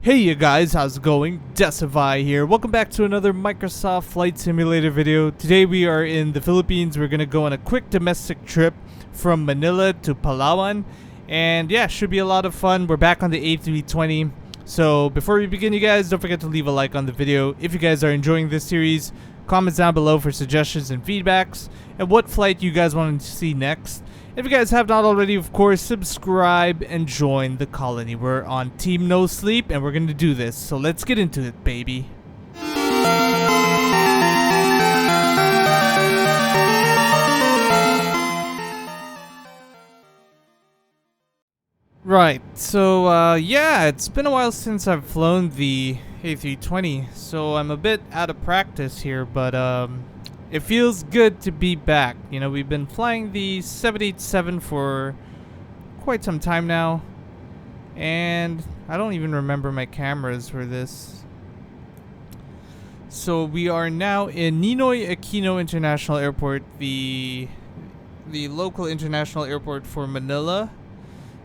Hey you guys, how's it going? Decivye here. Welcome back to another Microsoft Flight Simulator video. Today we are in the Philippines. We're gonna go on a quick domestic trip from Manila to Palawan. And yeah, should be a lot of fun. We're back on the A320. So before we begin, you guys, don't forget to leave a like on the video. If you guys are enjoying this series, comments down below for suggestions and feedbacks. And what flight you guys want to see next. If you guys have not already, of course, subscribe and join the colony. We're on Team No Sleep, and we're going to do this. So let's get into it, baby. Right, so yeah, it's been a while since I've flown the A320, so I'm a bit out of practice here, but it feels good to be back. You know, we've been flying the 787 for quite some time now, and I don't even remember my cameras for this. So we are now in Ninoy Aquino International Airport, the local international airport for Manila,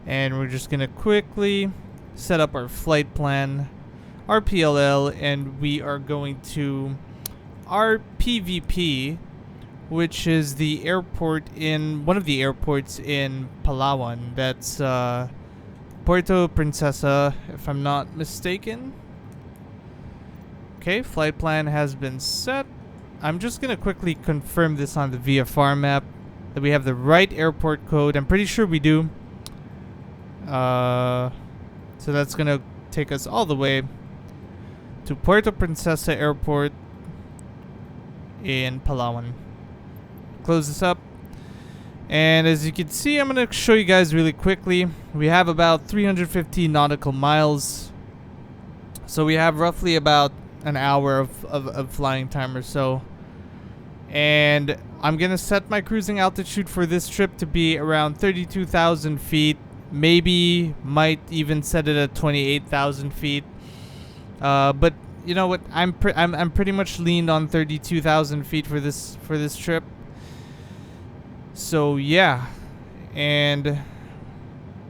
and we're just gonna quickly set up our flight plan, our PLL, and we are going to our PVP, which is the airport in one of the airports in Palawan. That's Puerto Princesa, if I'm not mistaken. Okay, flight plan has been set. I'm just gonna quickly confirm this on the VFR map that we have the right airport code. I'm pretty sure we do. So that's gonna take us all the way to Puerto Princesa Airport in Palawan. Close this up, and as you can see, I'm gonna show you guys really quickly. We have about 350 nautical miles, so we have roughly about an hour of flying time or so, and I'm gonna set my cruising altitude for this trip to be around 32,000 feet. Maybe might even set it at 28,000 feet, but you know what? I'm pretty much leaned on 32,000 feet for this trip. So yeah, and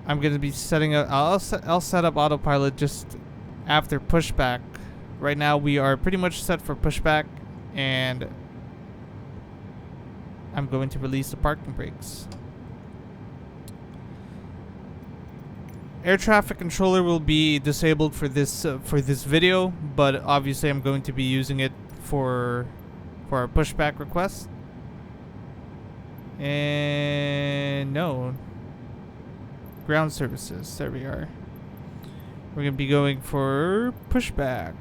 I'm gonna be setting up. I'll set up autopilot just after pushback. Right now we are pretty much set for pushback, and I'm going to release the parking brakes. Air traffic controller will be disabled for this video, but obviously I'm going to be using it for our pushback request. And no, ground services. There we are. We're gonna be going for pushback.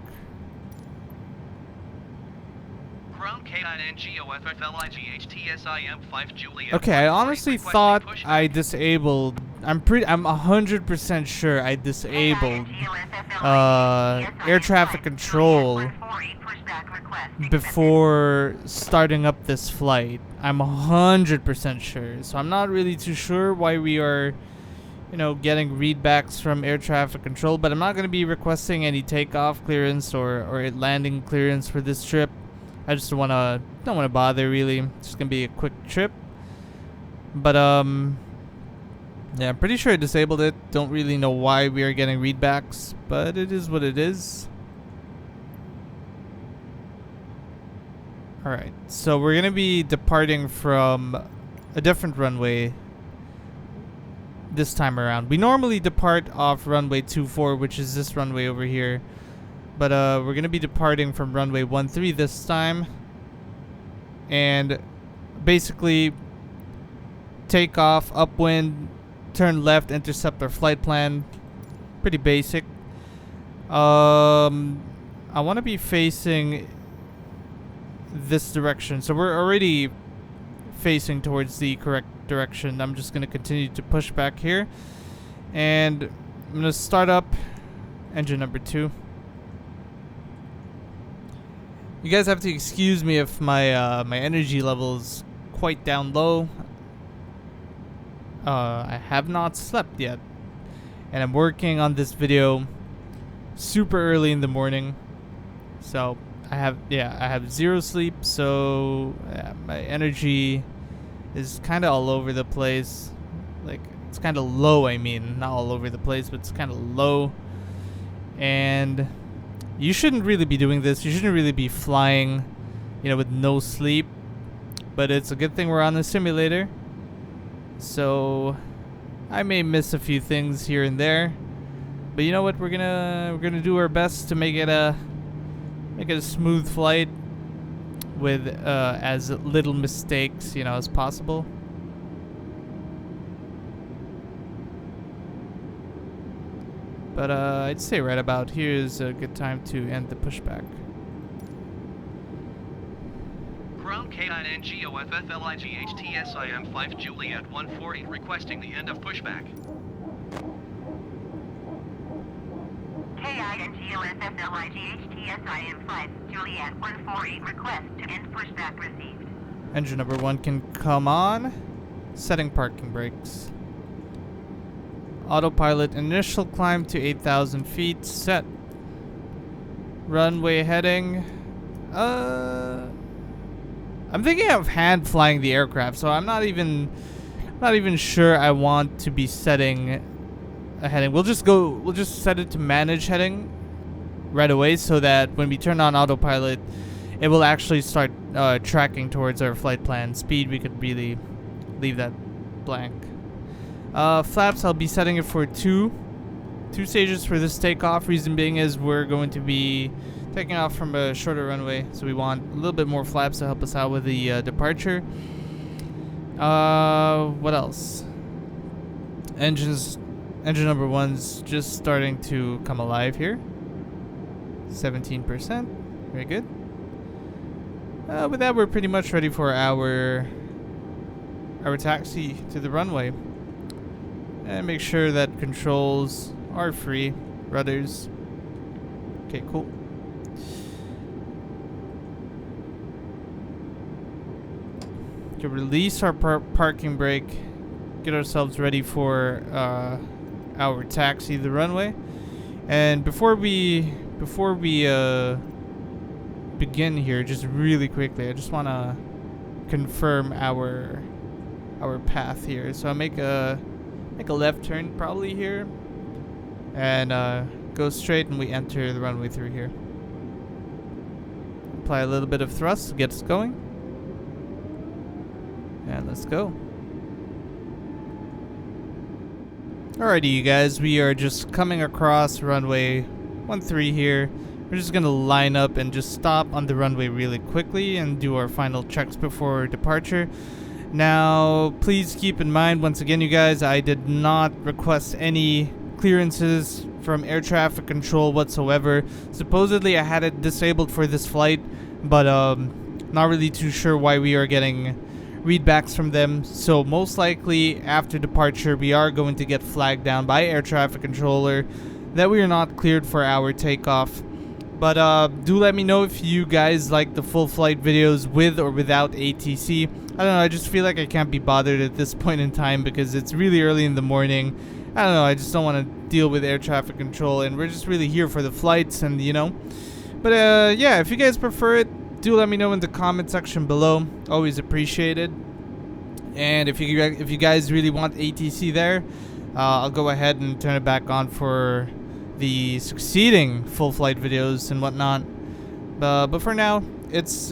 Okay, I honestly thought I disabled. I'm 100% sure I disabled air traffic control before starting up this flight. I'm 100% sure. So I'm not really too sure why we are, you know, getting readbacks from air traffic control, but I'm not going to be requesting any takeoff clearance or landing clearance for this trip. I just don't wanna bother really. It's just gonna be a quick trip. But yeah, I'm pretty sure I disabled it. Don't really know why we are getting readbacks, but it is what it is. Alright, so we're gonna be departing from a different runway this time around. We normally depart off runway 24, which is this runway over here. But we're going to be departing from runway 13 this time. And basically take off, upwind, turn left, intercept our flight plan. Pretty basic. I want to be facing this direction. So we're already facing towards the correct direction. I'm just going to continue to push back here. And I'm going to start up engine number 2. You guys have to excuse me if my my energy level is quite down low. I have not slept yet, and I'm working on this video super early in the morning. So I have zero sleep. So yeah, my energy is kind of all over the place. Like, it's kind of low. I mean, not all over the place, but it's kind of low. And you shouldn't really be doing this. You shouldn't really be flying, you know, with no sleep. But it's a good thing we're on the simulator. So I may miss a few things here and there. But you know what? We're gonna do our best to make it a smooth flight with as little mistakes, you know, as possible. But I'd say right about here is a good time to end the pushback. Ground KINGOFFLIGHTSIM 5 Juliet 140 requesting the end of pushback. KINGOFFLIGHTSIM 5 Juliet 148 request to end pushback received. Engine number 1 can come on. Setting parking brakes. Autopilot initial climb to 8,000 feet set. Runway heading. I'm thinking of hand flying the aircraft, so I'm not even sure I want to be setting a heading. We'll just set it to manage heading right away, so that when we turn on autopilot, it will actually start tracking towards our flight plan. Speed, we could really leave that blank. Flaps, I'll be setting it for two stages for this takeoff. Reason being is we're going to be taking off from a shorter runway, so we want a little bit more flaps to help us out with the departure. What else? Engine number 1's just starting to come alive here. 17%, very good. With that, we're pretty much ready for our taxi to the runway. And make sure that controls are free. Rudders. Okay, cool. Okay, release our parking brake. Get ourselves ready for our taxi to the runway. And before we begin here, just really quickly, I just want to confirm our path here. So I'll make a left turn probably here, and go straight, and we enter the runway through here. Apply a little bit of thrust to get us going, and let's go. Alrighty, you guys, we are just coming across runway 13 here. We're just gonna line up and just stop on the runway really quickly and do our final checks before departure. Now, please keep in mind, once again, you guys, I did not request any clearances from air traffic control whatsoever. Supposedly, I had it disabled for this flight, but not really too sure why we are getting readbacks from them. So most likely, after departure, we are going to get flagged down by air traffic controller that we are not cleared for our takeoff. But do let me know if you guys like the full flight videos with or without ATC. I don't know, I just feel like I can't be bothered at this point in time because it's really early in the morning. I don't know, I just don't want to deal with air traffic control, and we're just really here for the flights, and you know. But yeah, if you guys prefer it, do let me know in the comment section below. Always appreciated. And if you guys really want ATC there, I'll go ahead and turn it back on for the succeeding full flight videos and whatnot. But for now, it's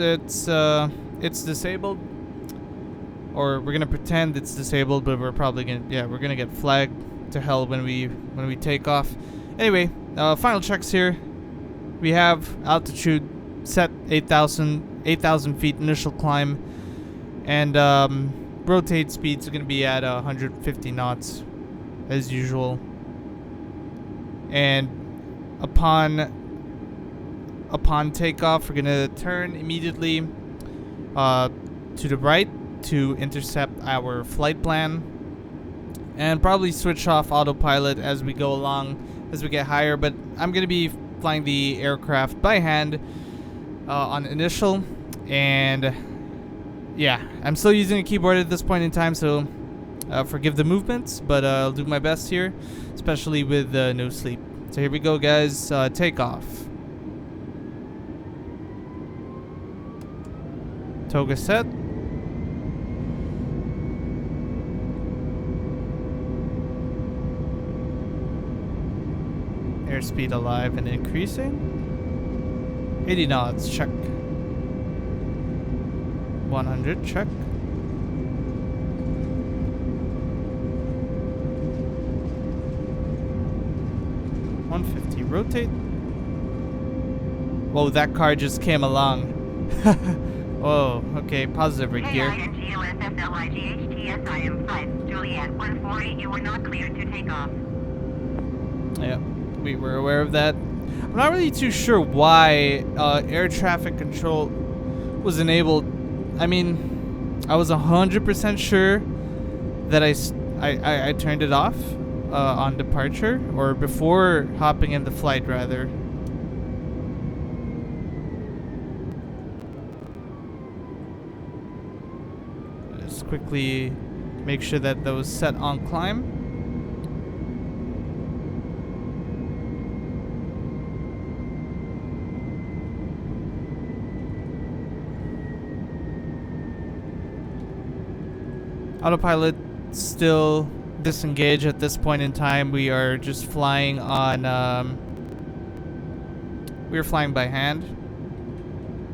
disabled, or we're gonna pretend it's disabled, but we're gonna get flagged to hell when we take off. Anyway, final checks here. We have altitude set 8,000 feet initial climb, and rotate speeds are gonna be at 150 knots as usual. And upon takeoff, we're gonna turn immediately to the right to intercept our flight plan, and probably switch off autopilot as we go along, as we get higher. But I'm gonna be flying the aircraft by hand on initial, and yeah, I'm still using a keyboard at this point in time, so forgive the movements, but I'll do my best here, especially with no sleep. So here we go, guys. Take off. Toga set. Airspeed alive and increasing. 80 knots, check. 100, check. Rotate. Whoa, that car just came along. Whoa, okay, positive right here. KINGOSFLIGHTSIM5, Juliet 148, you were not cleared to take off. Yeah, we were aware of that. I'm not really too sure why air traffic control was enabled. I mean, I was 100% sure that I turned it off on departure, or before hopping in the flight, rather. Just quickly make sure that was set on climb. Autopilot still disengaged at this point in time. We are just flying on we're flying by hand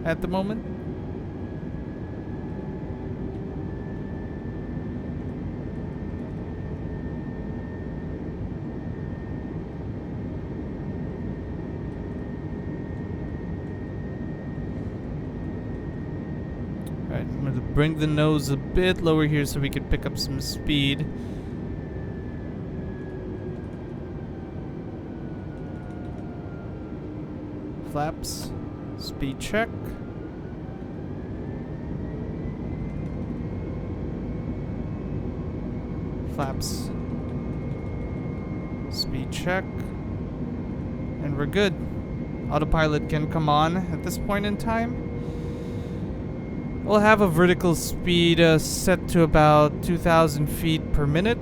at the moment. Alright, I'm going to bring the nose a bit lower here so we can pick up some speed. Flaps, speed check. Flaps, speed check. And we're good. Autopilot can come on at this point in time. We'll have a vertical speed set to about 2,000 feet per minute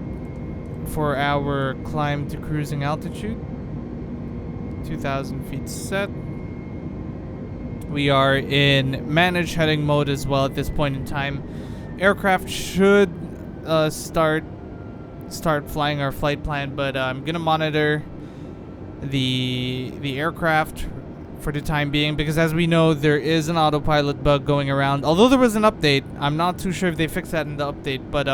for our climb to cruising altitude. 2,000 feet set. We are in manage heading mode as well at this point in time. Aircraft should start flying our flight plan, but I'm gonna monitor the aircraft for the time being, because as we know, there is an autopilot bug going around. Although there was an update, I'm not too sure if they fixed that in the update, but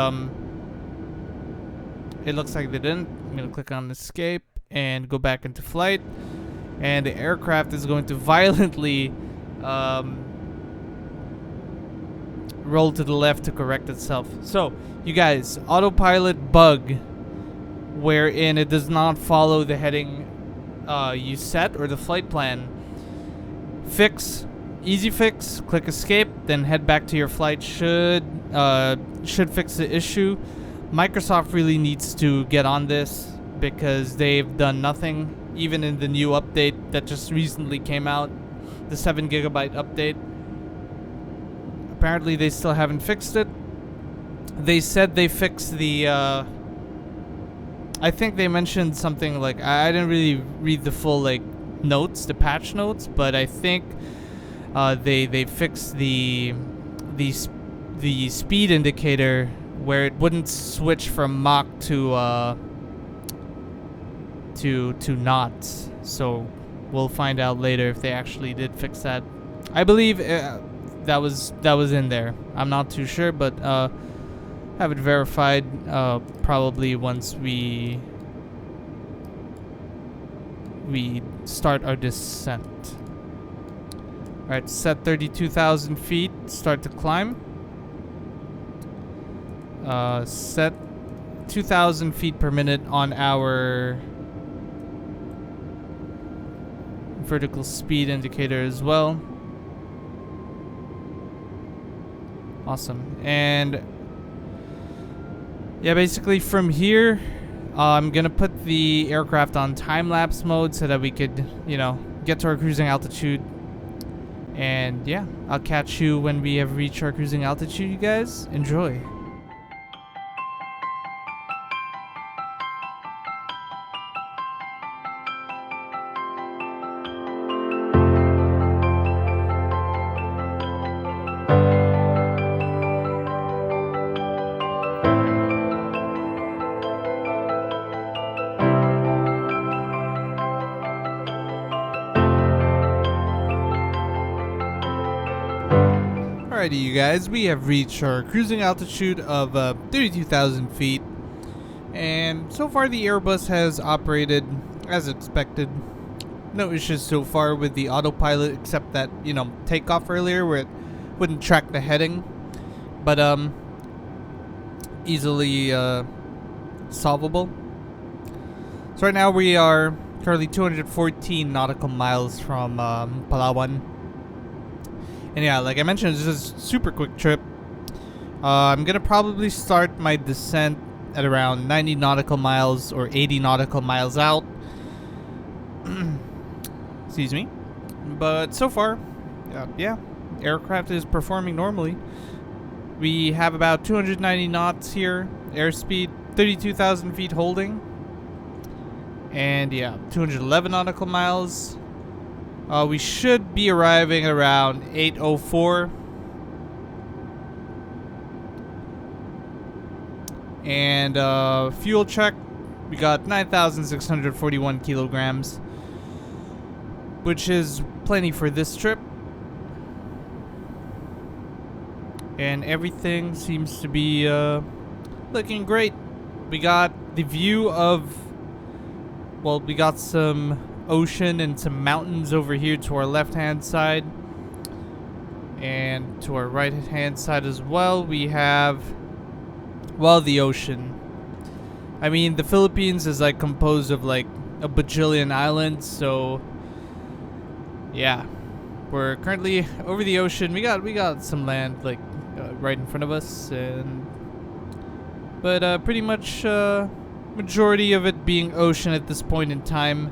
it looks like they didn't. I'm gonna click on escape and go back into flight, and the aircraft is going to violently roll to the left to correct itself. So, you guys, autopilot bug wherein it does not follow the heading you set or the flight plan. Fix, easy fix, click escape, then head back to your flight. Should fix the issue. Microsoft really needs to get on this because they've done nothing, even in the new update that just recently came out, the 7 GB update. Apparently they still haven't fixed it. They said they fixed the I think they mentioned something like, I didn't really read the full like notes, the patch notes, but I think they fixed the speed indicator where it wouldn't switch from Mach to knots. So we'll find out later if they actually did fix that. I believe that was in there. I'm not too sure, but have it verified probably once we start our descent. Alright, set 32,000 feet, start to climb. Set 2,000 feet per minute on our vertical speed indicator as well. Awesome. And yeah, basically from here, I'm gonna put the aircraft on time-lapse mode so that we could, get to our cruising altitude. And yeah, I'll catch you when we have reached our cruising altitude, you guys. Enjoy. Alrighty, you guys, we have reached our cruising altitude of 32,000 feet, and so far the Airbus has operated as expected. No issues so far with the autopilot, except that, takeoff earlier where it wouldn't track the heading, but easily solvable. So right now we are currently 214 nautical miles from Palawan. And yeah, like I mentioned, this is a super quick trip. I'm gonna probably start my descent at around 90 nautical miles or 80 nautical miles out. Excuse me. But so far, yeah, aircraft is performing normally. We have about 290 knots here, airspeed, 32,000 feet holding. And yeah, 211 nautical miles. We should be arriving around 8:04. And fuel check, we got 9,641 kilograms, which is plenty for this trip. And everything seems to be looking great. We got the view of, well, we got some ocean and some mountains over here to our left hand side, and to our right hand side as well we have, well, the ocean. I mean, the Philippines is like composed of like a bajillion islands, so yeah, we're currently over the ocean. We got some land like right in front of us, and but pretty much majority of it being ocean at this point in time.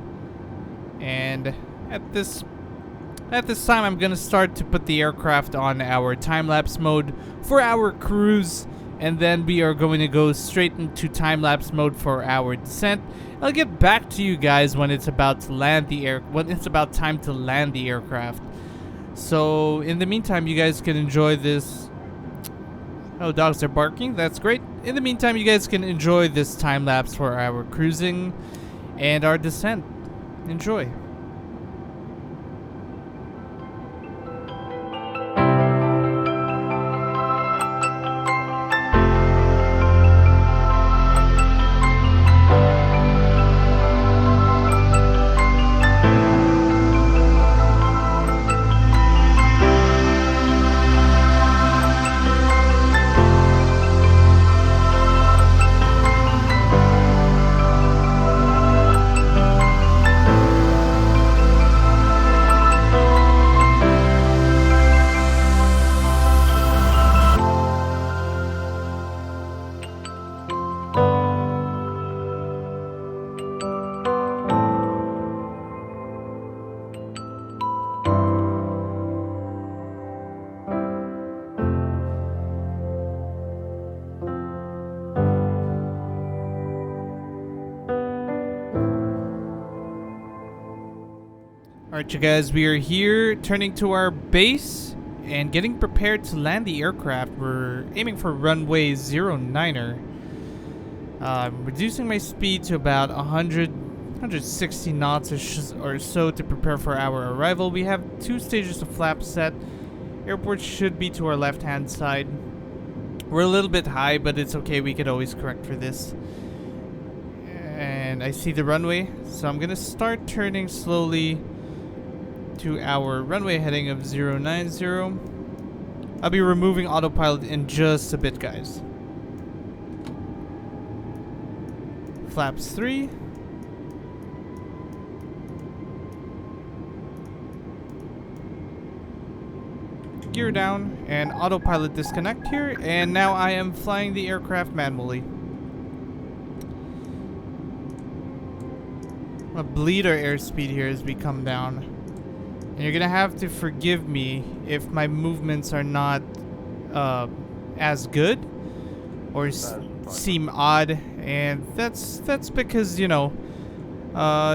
And at this time, I'm gonna start to put the aircraft on our time-lapse mode for our cruise, and then we are going to go straight into time-lapse mode for our descent. I'll get back to you guys when it's about to land when it's about time to land the aircraft. So in the meantime, you guys can enjoy this. Oh, dogs are barking. That's great. In the meantime, you guys can enjoy this time-lapse for our cruising and our descent. Enjoy. Alright, you guys, we are here turning to our base and getting prepared to land the aircraft. We're aiming for runway 09er. Reducing my speed to about 160 knots or so to prepare for our arrival. We have 2 stages of flaps set. Airport should be to our left hand side. We're a little bit high, but it's okay, we could always correct for this. And I see the runway, so I'm gonna start turning slowly to our runway heading of 090. I'll be removing autopilot in just a bit, guys. Flaps 3. Gear down and autopilot disconnect here, and now I am flying the aircraft manually. I'm gonna bleed our airspeed here as we come down. And you're gonna have to forgive me if my movements are not as good or seem odd, and that's because, you know,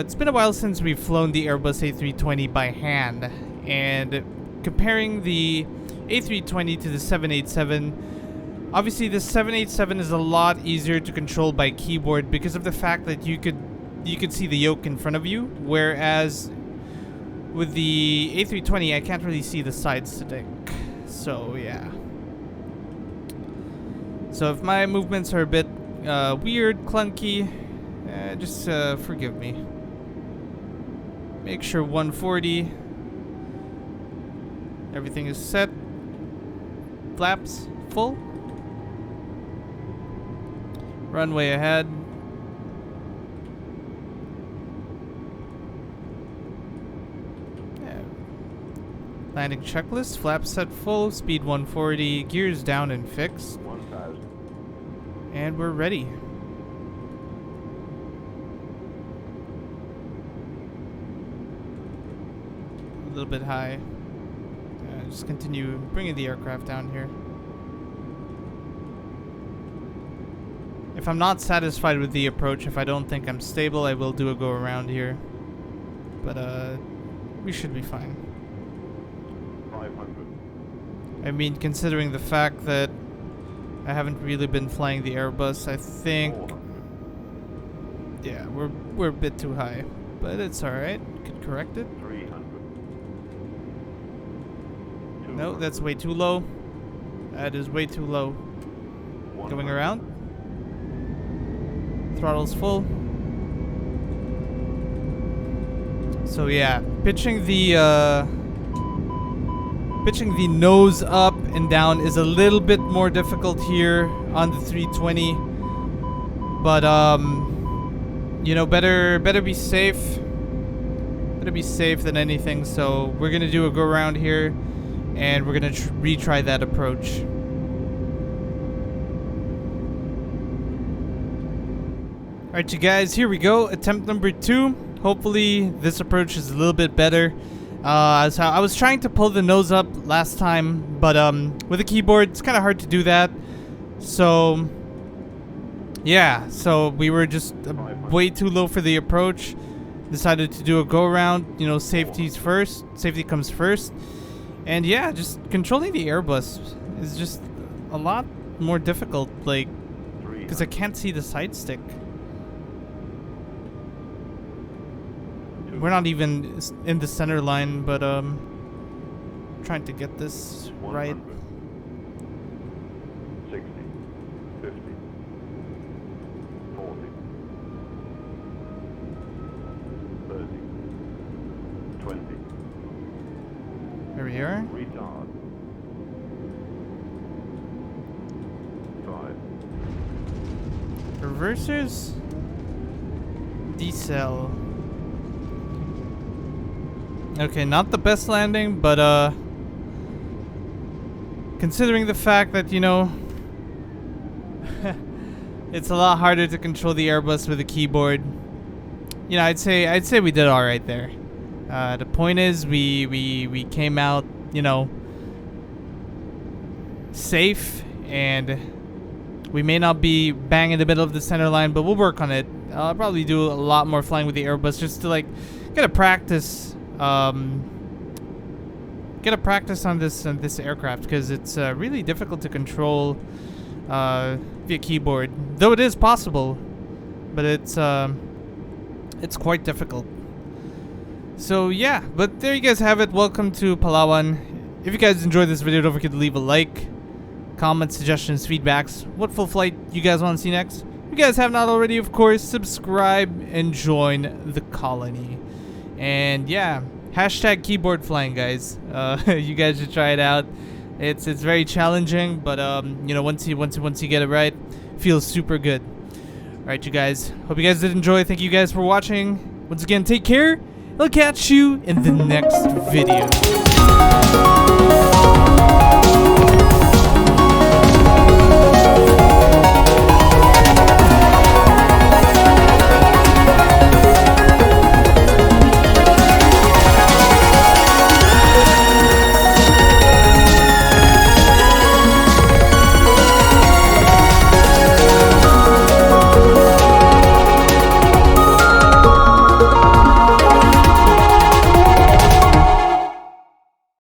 it's been a while since we've flown the Airbus A320 by hand, and comparing the A320 to the 787, obviously the 787 is a lot easier to control by keyboard because of the fact that you could see the yoke in front of you, whereas with the A320 I can't really see the side stick. So yeah. So if my movements are a bit weird, clunky, just forgive me. Make sure 140. Everything is set. Flaps full. Runway ahead. Landing checklist. Flaps set full. Speed 140. Gears down and fixed. 1,000. And we're ready. A little bit high. Just continue bringing the aircraft down here. If I'm not satisfied with the approach, if I don't think I'm stable, I will do a go around here. But we should be fine. 500. I mean, considering the fact that I haven't really been flying the Airbus, I think 400. yeah, we're a bit too high, but it's all right. Could correct it. 300. No, that's way too low. That is way too low. Going around. Throttle's full. So yeah, pitching the nose up and down is a little bit more difficult here on the 320. But you know, better be safe. Better be safe than anything. So we're gonna do a go around here, and we're gonna retry that approach. Alright, you guys, here we go. Attempt number 2. Hopefully this approach is a little bit better. I was trying to pull the nose up last time, but with a keyboard it's kind of hard to do that. So yeah, so we were just way too low for the approach. Decided to do a go around. You know, safety comes first. And yeah, just controlling the Airbus is just a lot more difficult, like, because I can't see the side stick. We're not even in the center line, but trying to get this right. 60, 50, 40, 30, 20. There we are. Retard. 5. Reversers. Decel. Okay, not the best landing, but considering the fact that, you know, it's a lot harder to control the Airbus with a keyboard. You know, I'd say we did all right there. The point is, we came out, you know, safe, and we may not be bang in the middle of the center line, but we'll work on it. I'll probably do a lot more flying with the Airbus just to, like, get a practice. Get a practice on this aircraft, because it's really difficult to control via keyboard. Though it is possible, but it's quite difficult. So yeah, but there you guys have it. Welcome to Palawan. If you guys enjoyed this video, don't forget to leave a like, comments, suggestions, feedbacks. What full flight you guys want to see next? If you guys have not already, of course, subscribe and join the colony. And yeah, hashtag keyboard flying, guys. You guys should try it out. It's very challenging, but you know, once you get it right, it feels super good. All right, you guys. Hope you guys did enjoy. Thank you guys for watching. Once again, take care. I'll catch you in the next video.